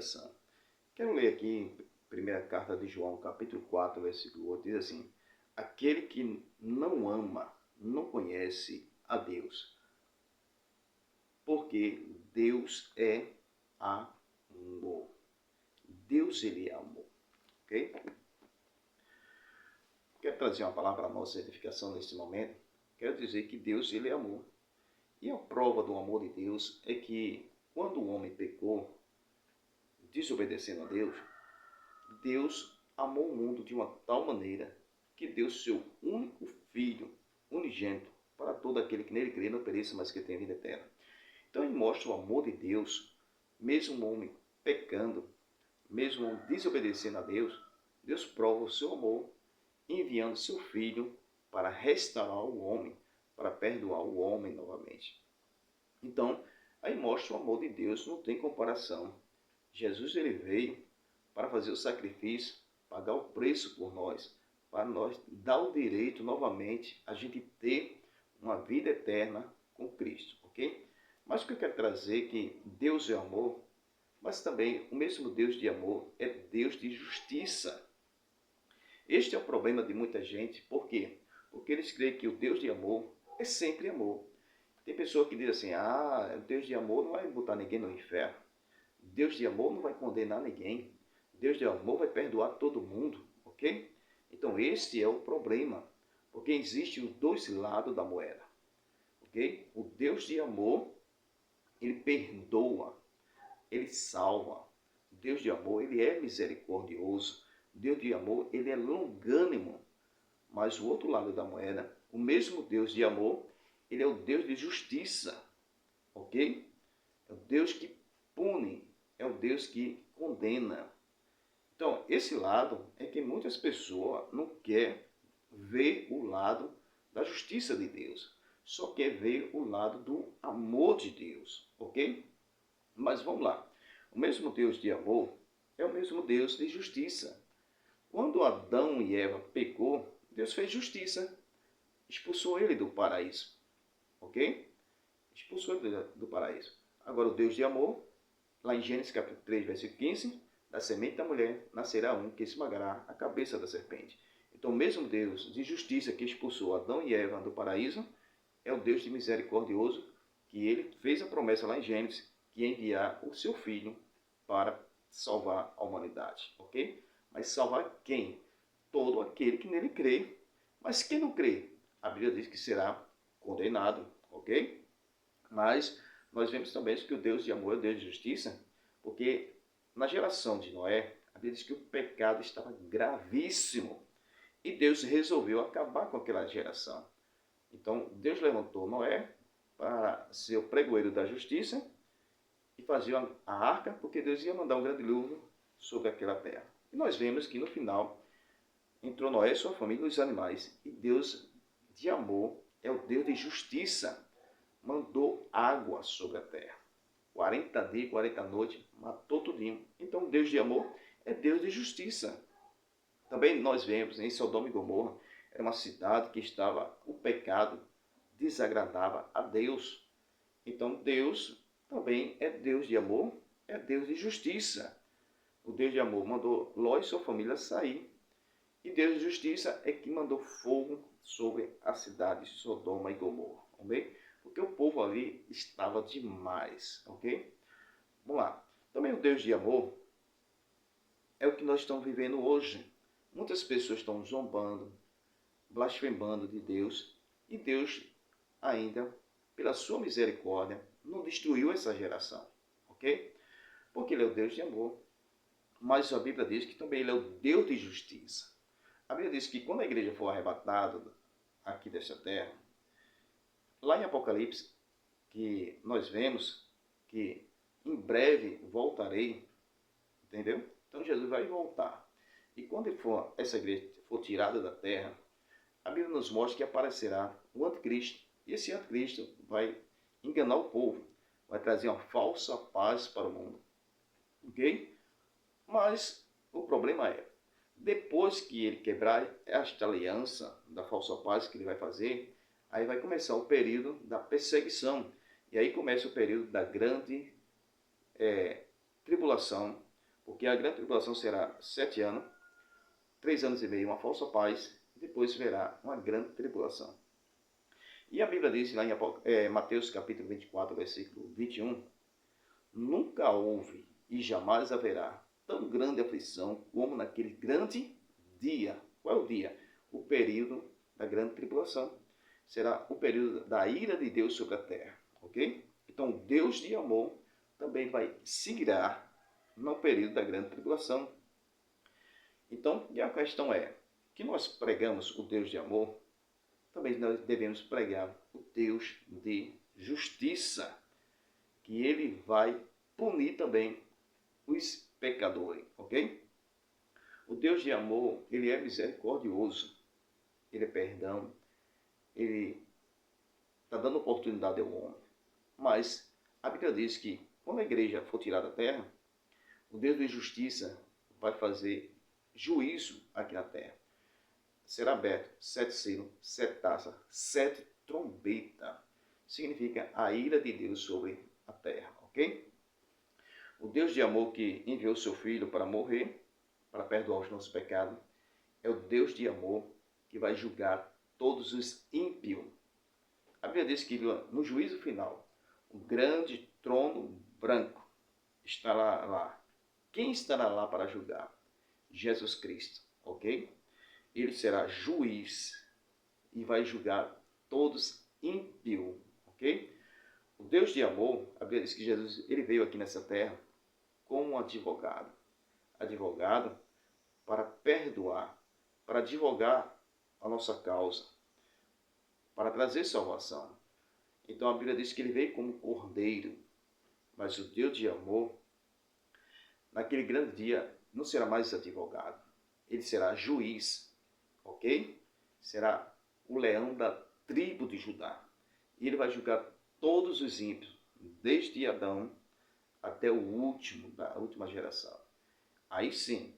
expiação. Quero ler aqui, primeira carta de João, capítulo 4, versículo 8, diz assim: aquele que não ama, não conhece a Deus, porque Deus é amor. Deus, ele é amor, ok? Quero trazer uma palavra para a nossa edificação nesse momento. Quero dizer que Deus, ele é amor. E a prova do amor de Deus é que quando o homem pecou, desobedecendo a Deus, Deus amou o mundo de uma tal maneira que deu seu único filho, unigênito, para todo aquele que nele crê não pereça, mas que tenha vida eterna. Então ele mostra o amor de Deus, mesmo o homem pecando, mesmo o homem desobedecendo a Deus, Deus prova o seu amor, enviando seu filho para restaurar o homem, para perdoar o homem novamente. Então, aí mostra o amor de Deus, não tem comparação. Jesus, ele veio para fazer o sacrifício, pagar o preço por nós, para nós dar o direito novamente a gente ter uma vida eterna com Cristo, ok? Mas o que eu quero trazer é que Deus é amor, mas também o mesmo Deus de amor é Deus de justiça. Este é o problema de muita gente. Por quê? Porque eles creem que o Deus de amor é sempre amor. Tem pessoa que diz assim: Deus de amor não vai botar ninguém no inferno. Deus de amor não vai condenar ninguém. Deus de amor vai perdoar todo mundo, ok? Então este é o problema, porque existem os dois lados da moeda, ok? O Deus de amor, ele perdoa, ele salva. O Deus de amor, ele é misericordioso. O Deus de amor, ele é longânimo. Mas o outro lado da moeda, o mesmo Deus de amor, ele é o Deus de justiça, ok? É o Deus que pune, é o Deus que condena. Então, esse lado é que muitas pessoas não querem ver o lado da justiça de Deus. Só quer ver o lado do amor de Deus, ok? Mas vamos lá. O mesmo Deus de amor é o mesmo Deus de justiça. Quando Adão e Eva pecou, Deus fez justiça. Expulsou ele do paraíso, ok? Expulsou ele do paraíso. Agora, o Deus de amor, lá em Gênesis capítulo 3, versículo 15, da semente da mulher nascerá um que esmagará a cabeça da serpente. Então, o mesmo Deus de justiça que expulsou Adão e Eva do paraíso é o Deus de misericordioso, que ele fez a promessa lá em Gênesis, que ia enviar o seu filho para salvar a humanidade, ok? Mas salvar quem? Todo aquele que nele crê. Mas quem não crê? A Bíblia diz que será condenado, ok? Mas nós vemos também que o Deus de amor é o Deus de justiça, porque na geração de Noé, a Bíblia diz que o pecado estava gravíssimo e Deus resolveu acabar com aquela geração. Então, Deus levantou Noé para ser o pregoeiro da justiça e fazer a arca, porque Deus ia mandar um grande dilúvio sobre aquela terra. E nós vemos que no final entrou Noé, sua família e os animais. E Deus de amor é o Deus de justiça. Mandou água sobre a terra. 40 dias, 40 noites, matou tudinho. Então, Deus de amor é Deus de justiça. Também nós vemos em Sodoma e Gomorra, era uma cidade que estava, o pecado desagradava a Deus. Então, Deus também é Deus de amor, é Deus de justiça. O Deus de amor mandou Ló e sua família sair. E Deus de justiça é que mandou fogo sobre a cidade de Sodoma e Gomorra. Ok? Porque o povo ali estava demais, ok? Vamos lá. Também o Deus de amor é o que nós estamos vivendo hoje. Muitas pessoas estão zombando, blasfemando de Deus, e Deus ainda, pela sua misericórdia, não destruiu essa geração, ok? Porque ele é o Deus de amor, mas a Bíblia diz que também ele é o Deus de justiça. A Bíblia diz que quando a igreja for arrebatada aqui desta terra, lá em Apocalipse, que nós vemos que em breve voltarei, entendeu? Então Jesus vai voltar. E quando essa igreja for tirada da terra, a Bíblia nos mostra que aparecerá o anticristo. E esse anticristo vai enganar o povo, vai trazer uma falsa paz para o mundo. Ok? Mas o problema é, depois que ele quebrar esta aliança da falsa paz que ele vai fazer, aí vai começar o período da perseguição. E aí começa o período da grande tribulação, Porque a grande tribulação será 7 anos, 3 anos e meio, uma falsa paz, e depois verá uma grande tribulação. E a Bíblia diz lá em Mateus capítulo 24, versículo 21, nunca houve e jamais haverá tão grande aflição como naquele grande dia. Qual é o dia? O período da grande tribulação. Será o período da ira de Deus sobre a terra. Ok? Então, Deus de amor também vai se irar no período da grande tribulação. Então, e a questão é, que nós pregamos o Deus de amor, também nós devemos pregar o Deus de justiça, que ele vai punir também os pecadores, ok? O Deus de amor, ele é misericordioso, ele é perdão, ele está dando oportunidade ao homem. Mas a Bíblia diz que quando a igreja for tirada da terra, o Deus de justiça vai fazer juízo aqui na terra. Será aberto 7 selos, 7 taças, 7 trombetas. Significa a ira de Deus sobre a terra, ok? O Deus de amor que enviou seu Filho para morrer, para perdoar os nossos pecados, é o Deus de amor que vai julgar todos os ímpios. A Bíblia diz que no juízo final, o grande trono branco estará lá. Quem estará lá para julgar? Jesus Cristo, ok? Ele será juiz e vai julgar todos ímpios, ok? O Deus de amor, a Bíblia diz que Jesus ele veio aqui nessa terra como um advogado. Advogado para perdoar, para advogar a nossa causa, para trazer salvação. Então a Bíblia diz que ele veio como cordeiro, mas o Deus de amor, naquele grande dia, não será mais advogado, ele será juiz, ok? Será o leão da tribo de Judá. E ele vai julgar todos os ímpios, desde Adão até o último, da última geração. Aí sim,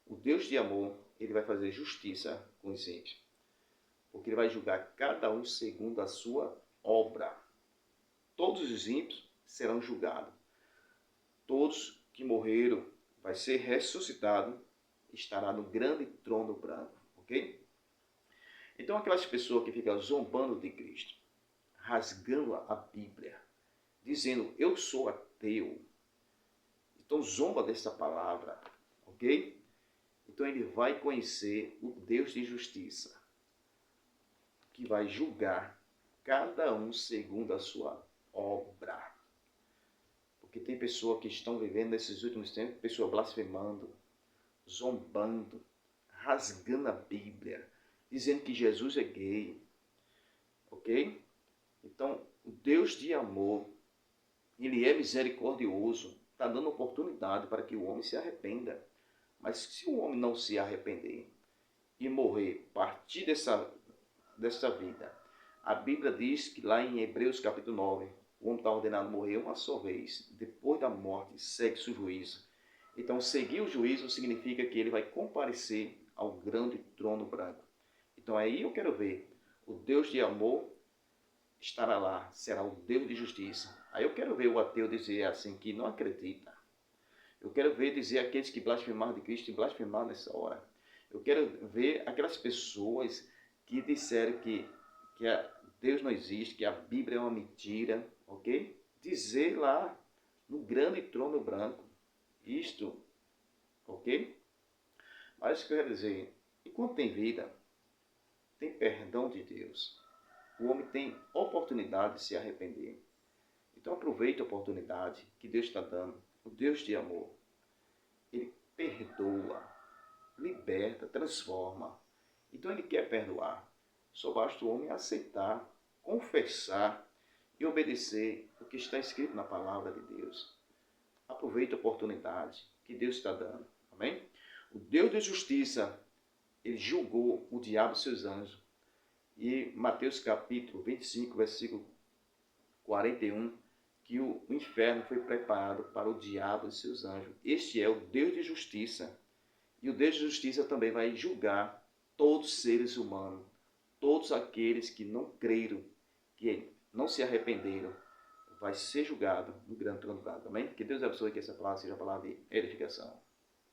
o Deus de amor, ele vai fazer justiça com os ímpios. Porque ele vai julgar cada um segundo a sua obra. Todos os ímpios serão julgados. Todos que morreram vai ser ressuscitado, estará no grande trono branco, ok? Então aquelas pessoas que ficam zombando de Cristo, rasgando a Bíblia, dizendo eu sou ateu, então zomba dessa palavra, ok? Então ele vai conhecer o Deus de justiça, que vai julgar cada um segundo a sua obra. Porque tem pessoas que estão vivendo nesses últimos tempos, pessoas blasfemando, zombando, rasgando a Bíblia, dizendo que Jesus é gay, ok? Então, o Deus de amor, ele é misericordioso, está dando oportunidade para que o homem se arrependa. Mas se o homem não se arrepender e morrer, partir dessa vida, a Bíblia diz que lá em Hebreus capítulo 9, o homem está ordenado a morrer uma só vez. Depois da morte, segue-se o juízo. Então, seguir o juízo significa que ele vai comparecer ao grande trono branco. Então, aí eu quero ver o Deus de amor estará lá, será o Deus de justiça. Aí eu quero ver o ateu dizer assim, que não acredita. Eu quero ver dizer aqueles que blasfemaram de Cristo e blasfemaram nessa hora. Eu quero ver aquelas pessoas que disseram que Deus não existe, que a Bíblia é uma mentira, ok? Dizer lá no grande trono branco isto, ok? Mas eu quero dizer, enquanto tem vida, tem perdão de Deus. O homem tem oportunidade de se arrepender. Então aproveite a oportunidade que Deus está dando. O Deus de amor. Ele perdoa, liberta, transforma. Então ele quer perdoar. Só basta o homem aceitar, confessar e obedecer o que está escrito na palavra de Deus. Aproveite a oportunidade que Deus está dando. Amém? O Deus de justiça, ele julgou o diabo e seus anjos. E Mateus capítulo 25, versículo 41, que o inferno foi preparado para o diabo e seus anjos. Este é o Deus de justiça. E o Deus de justiça também vai julgar todos os seres humanos, todos aqueles que não creram, que não se arrependeram, vai ser julgado no grande trono do lago. Amém? Que Deus abençoe, que essa palavra seja a palavra de edificação.